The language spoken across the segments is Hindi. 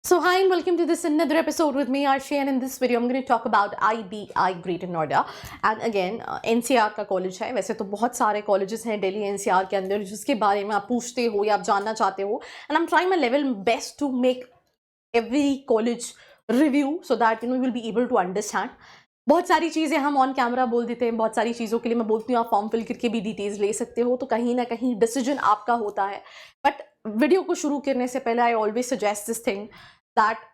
So hi and welcome to this another episode with me Arshi, and in this video I'm going to talk about IBI Greater Noida and again NCR का कॉलेज है। वैसे तो बहुत सारे कॉलेजेस हैं दिल्ली NCR के अंदर जिसके बारे में आप पूछते हो या आप जानना चाहते हो, and I'm trying my level best to make every college review so that you will be able to understand. बहुत सारी चीज़ें हम ऑन कैमरा बोल देते हैं, बहुत सारी चीज़ों के लिए मैं बोलती हूँ आप फॉर्म फिल करके भी डिटेल्स ले सकते हो, तो कहीं ना कहीं डिसीजन आपका होता है। बट वीडियो को शुरू करने से पहले I always suggest this thing that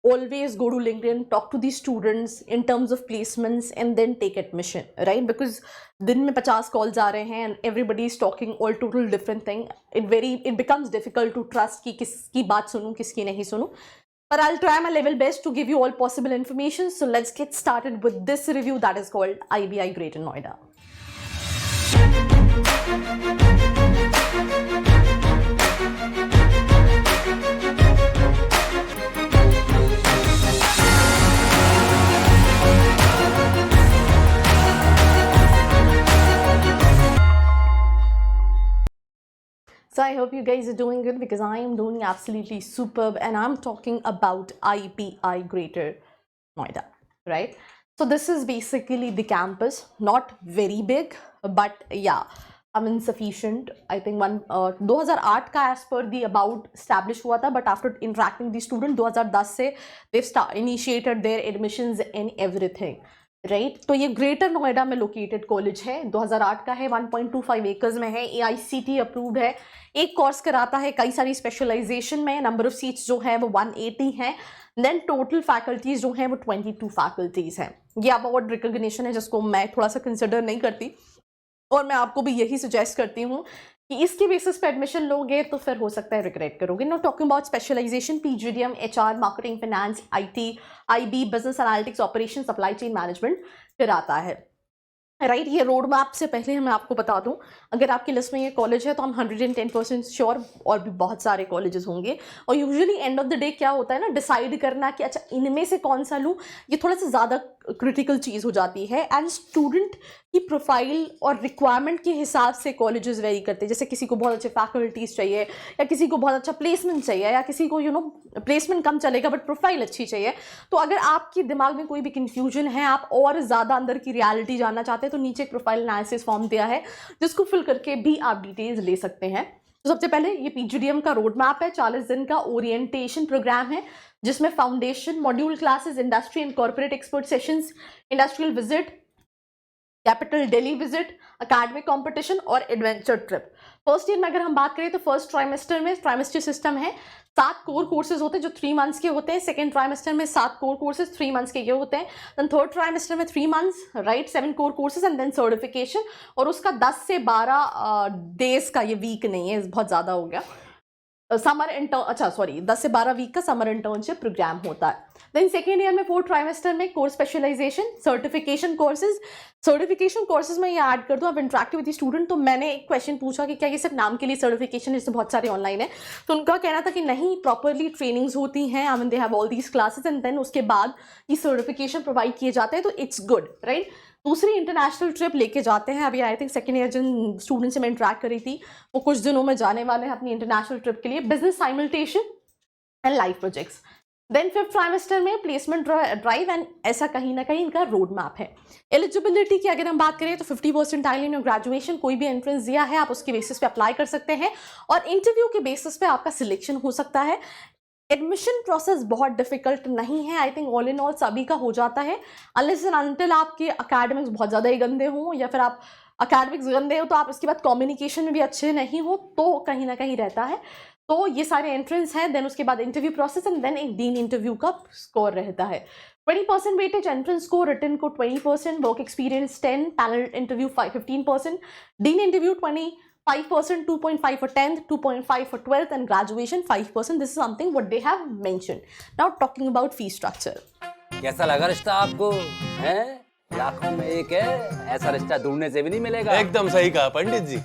always go to LinkedIn, talk to the students in terms of placements and then take admission, right? Because दिन में 50 calls आ रहे हैं and everybody is talking all total different thing. It becomes difficult to trust कि किसकी बात सुनूं किसकी नहीं सुनूं. But I'll try my level best to give you all possible information. So let's get started with this review that is called IBI Greater Noida. So I hope you guys are doing good because I am doing absolutely superb, and I'm talking about IBI Greater Noida, right? So this is basically the campus, not very big, but yeah, I mean sufficient. I think 2008 का as per the about established हुआ था, but after interacting the student 2010 से they've initiated their admissions and everything. Right तो ये ग्रेटर नोएडा में लोकेटेड कॉलेज है, 2008 का है, 1.25 एकर्स में है, AICT अप्रूव्ड है, एक कोर्स कराता है, कई सारी स्पेशलाइजेशन में, नंबर ऑफ सीट्स जो है वो 180 हैं, देन टोटल फैकल्टीज जो है वो 22 फैकल्टीज हैं। ये अवार्ड रिकॉग्निशन है जिसको मैं थोड़ा सा कंसिडर नहीं करती, और मैं आपको भी यही सजेस्ट करती हूँ कि इसके बेसिस पे एडमिशन लोगे तो फिर हो सकता है रिग्रेट करोगे। Not talking about specialisation, PGDM, HR, marketing, finance, IT, IB, business analytics, operation, supply chain management कराता है, राइट। ये रोड मैप से पहले मैं आपको बता दूं, अगर आपकी लिस्ट में ये कॉलेज है तो हम 110% श्योर और भी बहुत सारे कॉलेजेस होंगे। और usually end of the day क्या होता है ना, डिसाइड करना कि अच्छा इनमें से कौन सा लूँ, ये थोड़ा सा ज़्यादा क्रिटिकल चीज़ हो जाती है। एंड स्टूडेंट की प्रोफाइल और रिक्वायरमेंट के हिसाब से कॉलेजेस वेरी करते हैं। जैसे किसी को बहुत अच्छे फैकल्टीज चाहिए, या किसी को बहुत अच्छा प्लेसमेंट चाहिए, या किसी को प्लेसमेंट कम चलेगा बट प्रोफाइल अच्छी चाहिए। तो अगर आपके दिमाग में कोई भी कन्फ्यूजन है, आप और ज़्यादा अंदर की रियलिटी जानना चाहते हैं, तो नीचे एक प्रोफाइल एनालिसिस फॉर्म दिया है जिसको फिल करके भी आप डिटेल्स ले सकते हैं। तो सबसे पहले ये PGDM का रोड मैप है, 40 दिन का ओरिएंटेशन प्रोग्राम है जिसमें foundation, module classes, industry and corporate expert sessions, industrial visit, capital Delhi visit, academic competition और एडवेंचर ट्रिप। फर्स्ट ईयर में अगर हम बात करें तो फर्स्ट ट्राइमेस्टर में ट्राइमेस्टर सिस्टम है, 7 कोर कोर्सेज होते हैं जो 3 मंथ्स के होते हैं। सेकेंड ट्राइमेस्टर में 7 कोर कोर्सेज 3 मंथ्स के ये होते हैं। देन थर्ड ट्राइमेस्टर में 3 months, right, 7 core courses and then certification, और उसका 10 से 12 डेज का, ये वीक नहीं है, बहुत ज़्यादा हो गया, समर 10 से 12 वीक का समर इंटर्नशिप प्रोग्राम होता है। देन सेकेंड ईयर में 4th ट्राइमेस्टर में कोर्स स्पेशलाइजेशन, सर्टिफिकेशन कोर्सेज में ये ऐड कर दूँ, अब इंटरेक्टिव विद स्टूडेंट। तो मैंने एक क्वेश्चन पूछा कि क्या ये सिर्फ नाम के लिए सर्टिफिकेशन, जैसे बहुत सारे ऑनलाइन है, तो उनका कहना था कि नहीं, प्रॉपरली ट्रेनिंग्स होती हैं, I mean they have all these classes and then उसके बाद ये सर्टिफिकेशन प्रोवाइड किए जाते हैं, तो इट्स गुड, राइट। दूसरी इंटरनेशनल ट्रिप लेके जाते हैं, अभी आई थिंक सेकेंड ईयर जिन स्टूडेंट से मैं इंटरेक्ट करी थी वो कुछ दिनों में जाने वाले हैं अपनी इंटरनेशनल ट्रिप के लिए, business simulation and life projects. Then 5th trimester में प्लेसमेंट ड्राइव, एंड ऐसा कहीं ना कहीं इनका रोड मैप है। एलिजिबिलिटी की अगर हम बात करें तो 50% इन ग्रेजुएशन, कोई भी एंट्रेंस दिया है आप उसके बेसिस पे अप्लाई कर सकते हैं, और इंटरव्यू के बेसिस पे आपका सिलेक्शन हो सकता है। एडमिशन प्रोसेस बहुत डिफिकल्ट नहीं है, I think all in all सभी का हो जाता है, अनलेस एंड अनटिल आपके अकेडमिक्स बहुत ज़्यादा ही गंदे हों, या फिर आप अकेडमिक्स गंदे हो तो आप इसके बाद कम्युनिकेशन में भी अच्छे नहीं हो, तो कहीं ना कहीं रहता है। तो ये सारे एंट्रेंस हैं, देन उसके बाद इंटरव्यू प्रोसेस एंड देन एक डीन इंटरव्यू का स्कोर रहता है। 20% वेटेज एंट्रेंस स्कोर, रिटन को 20%, work experience 10, panel interview 15%, dean interview 5%, 2.5 for 10th, 2.5 for 12th, and graduation 5%. This is something what they have mentioned. Now talking about fee structure. कैसा लगा रिश्ता आपको? हैं? लाखों में एक है, ऐसा रिश्ता ढूंढने से भी नहीं मिलेगा। एकदम सही कहा पंडित जी,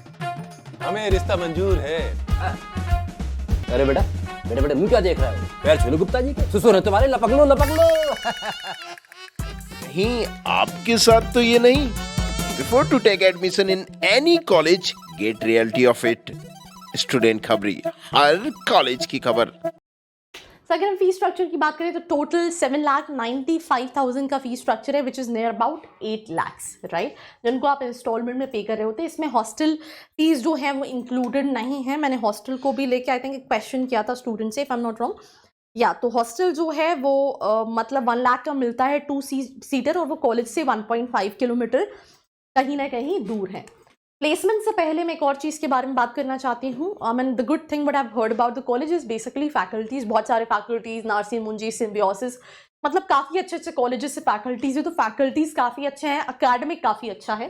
हमें रिश्ता मंजूर है। अरे बेटा मुंह क्या देख रहा है? पैर छू लो गुप्ता जी के, ससुर है तुम्हारे, लपक लो। नहीं, आपके साथ तो ये नहीं। Before to take admission in any college, get reality of it. Student खबरी, हर कॉलेज की खबर। तो अगर हम फी स्ट्रक्चर की बात करें तो टोटल 7,95,000 का फी स्ट्रक्चर है, which is near about 8 lakhs, right, जिनको आप इंस्टॉलमेंट में पे कर रहे होते हैं. इसमें हॉस्टल फीस जो है वो इंक्लूडेड नहीं है. मैंने हॉस्टल को भी लेके आई थिंक एक क्वेश्चन किया था स्टूडेंट से, if I am not wrong. या तो हॉस्टल जो है वो मतलब 1 लाख का मिलता है 2 सीटर, और वो कॉलेज से 1.5 किलोमीटर कहीं ना कहीं दूर है. प्लेसमेंट से पहले मैं एक और चीज़ के बारे में बात करना चाहती हूँ. I mean the good thing what I have heard about the college is basically faculties. बहुत सारे फैकल्टीज, नार्सिंग, मुंजी, सिम्बियोसिस, मतलब काफ़ी अच्छे अच्छे कॉलेजेस से फैकल्टीज है. तो फैकल्टीज काफ़ी अच्छे हैं, अकेडमिक काफ़ी अच्छा है.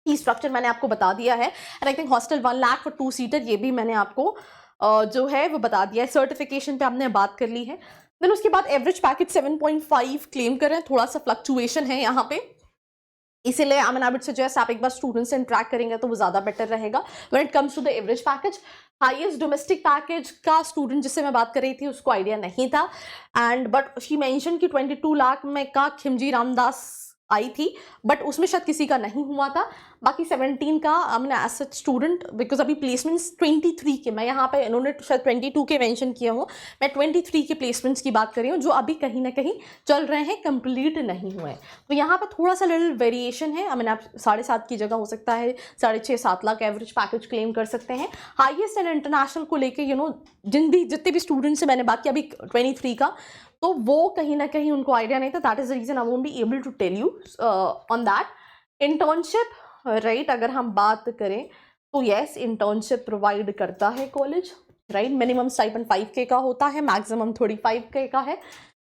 फी स्ट्रक्चर मैंने आपको बता दिया है. And I think hostel 1 lakh for 2 seater, ये भी मैंने आपको जो है वो बता दिया है. सर्टिफिकेशन पे हमने बात कर ली है. देन उसके बाद एवरेज पैकेज 7.5 क्लेम कर रहे हैं. थोड़ा सा फ्लक्चुएशन है यहाँ पे, इसीलिए आई वुड सजेस्ट आप एक बार स्टूडेंट से इंटरेक्ट करेंगे तो वो ज़्यादा बेटर रहेगा. When it comes to the average package, highest domestic package का स्टूडेंट जिससे मैं बात कर रही थी उसको आइडिया नहीं था. एंड बट शी मेंशन कि 22 लाख में का खिमजी रामदास आई थी, बट उसमें शायद किसी का नहीं हुआ था. बाकी 17 का एज सच स्टूडेंट, बिकॉज अभी प्लेसमेंट्स 23 के, मैं यहाँ पे इन्होंने शायद 22 के मेंशन किया हूँ, मैं 23 के प्लेसमेंट्स की बात कर रही हूँ जो अभी कहीं ना कहीं चल रहे हैं, कंप्लीट नहीं हुए. तो यहाँ पे थोड़ा सा लिटिल वेरिएशन है. आप 7.5 की जगह हो सकता है 6.5-7 लाख एवरेज पैकेज क्लेम कर सकते हैं. हाईएस्ट एंड इंटरनेशनल को लेके जितने भी स्टूडेंट्स से मैंने बात की अभी 23 का, तो वो कहीं ना कहीं उनको आइडिया नहीं था. That is the reason I won't be able to tell you on that. Internship, right, अगर हम बात करें तो येस, इंटर्नशिप प्रोवाइड करता है college, right. Minimum stipend 5K का होता है, मैक्सिमम 35K का है.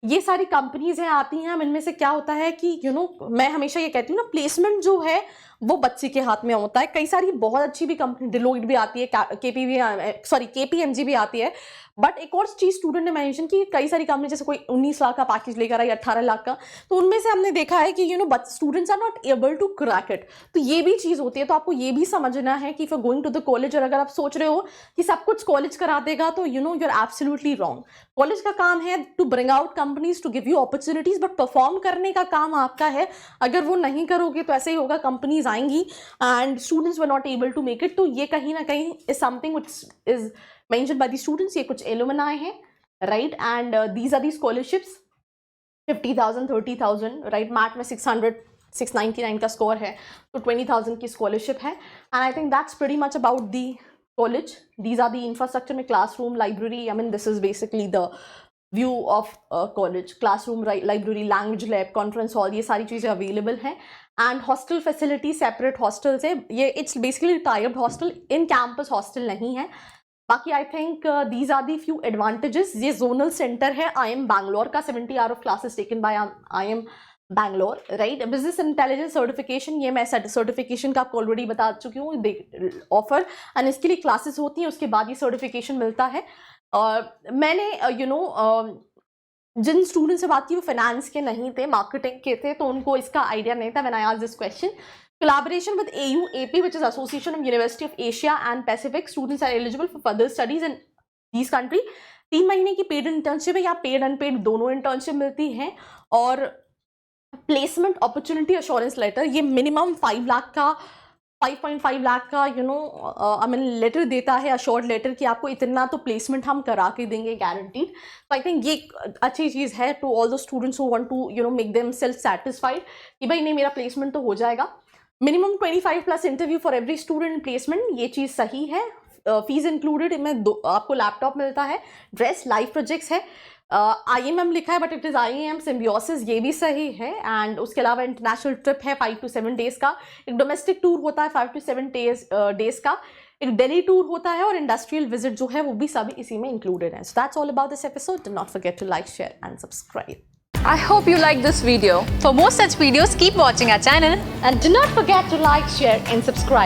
ये सारी कंपनीज हैं आती हैं. इनमें से क्या होता है कि मैं हमेशा ये कहती हूँ ना, प्लेसमेंट जो है वो बच्चे के हाथ में होता है. कई सारी बहुत अच्छी भी कंपनी, डिलोइट भी आती है, KPMG भी आती है. बट एक और चीज़ स्टूडेंट ने मेंशन की, कई सारी कंपनी जैसे कोई 19 लाख का पैकेज लेकर आई, 18 लाख का, तो उनमें से हमने देखा है कि students are not able to crack it. तो ये भी चीज़ होती है. तो आपको ये भी समझना है कि if you going to the college, और अगर आप सोच रहे हो कि सब कुछ कॉलेज करा देगा, तो you are absolutely wrong. College का काम है to bring out companies, to give you opportunities, but perform करने का काम आपका है. अगर वो नहीं करोगे तो ऐसे ही होगा, कंपनीज आएंगी and students were not able to make it. तो ये कहीं ना कहीं is something which is mentioned by the students. ये कुछ एलुमनाई हैं, right, and these are the scholarships. 50,000, 30,000, right. MAT में 699 का स्कोर है, तो 20,000 की स्कॉलरशिप है. And I think that's pretty much about the college. These are the infrastructure में classroom, library. This is basically the view of college. Classroom, library, language lab, conference hall, ये सारी चीज़ें अवेलेबल हैं. And hostel facility separate hostels है. ये it's basically typed hostel, in campus hostel नहीं है. बाकी I think these are the few advantages. ये जोनल सेंटर है IIM बैंगलोर का. 70 hour of classes taken by IIM Bangalore, right. Business intelligence certification, ये मैं सर्टिफिकेशन का आपको ऑलरेडी बता चुकी हूँ, ऑफर, एंड इसके लिए क्लासेस होती हैं, उसके बाद ये सर्टिफिकेशन मिलता है. मैंने जिन स्टूडेंट से बात की वो फाइनेंस के नहीं थे, मार्केटिंग के थे, तो उनको इसका आइडिया नहीं था. When I asked this question, collaboration with AUAP, which is Association of University of Asia and Pacific, students are eligible for further studies in these country. 3 महीने की पेड इंटर्नशिप है, या पेड अनपेड दोनों इंटर्नशिप मिलती हैं. और प्लेसमेंट अपॉर्चुनिटी अश्योरेंस लेटर, ये मिनिमम 5 लाख का 5.5 लाख का लेटर देता है, अश्योर्ड लेटर, कि आपको इतना तो प्लेसमेंट हम करा के देंगे, गारंटीड. तो आई थिंक ये अच्छी चीज़ है to all the students who want to make themselves satisfied कि भाई नहीं, मेरा प्लेसमेंट तो हो जाएगा. Minimum 25+ interview for every student placement, ये चीज़ सही है. फीस इंक्लूडेड, इनमें आपको लैपटॉप मिलता है, ड्रेस, लाइव प्रोजेक्ट्स है. IIM लिखा है but it is IIM symbiosis, ये भी सही है. एंड उसके अलावा इंटरनेशनल ट्रिप है 5 to 7 डेज का. एक डोमेस्टिक टूर होता है 5 to 7 डेज का. एक दिल्ली टूर होता है, और इंडस्ट्रियल विजिट जो है वो भी सभी इसी में इंक्लूडेड है. So that's all about this episode. Do not forget to like, share and subscribe. I hope you like this video. For more such videos, keep watching our channel. And do not forget to like, share and subscribe.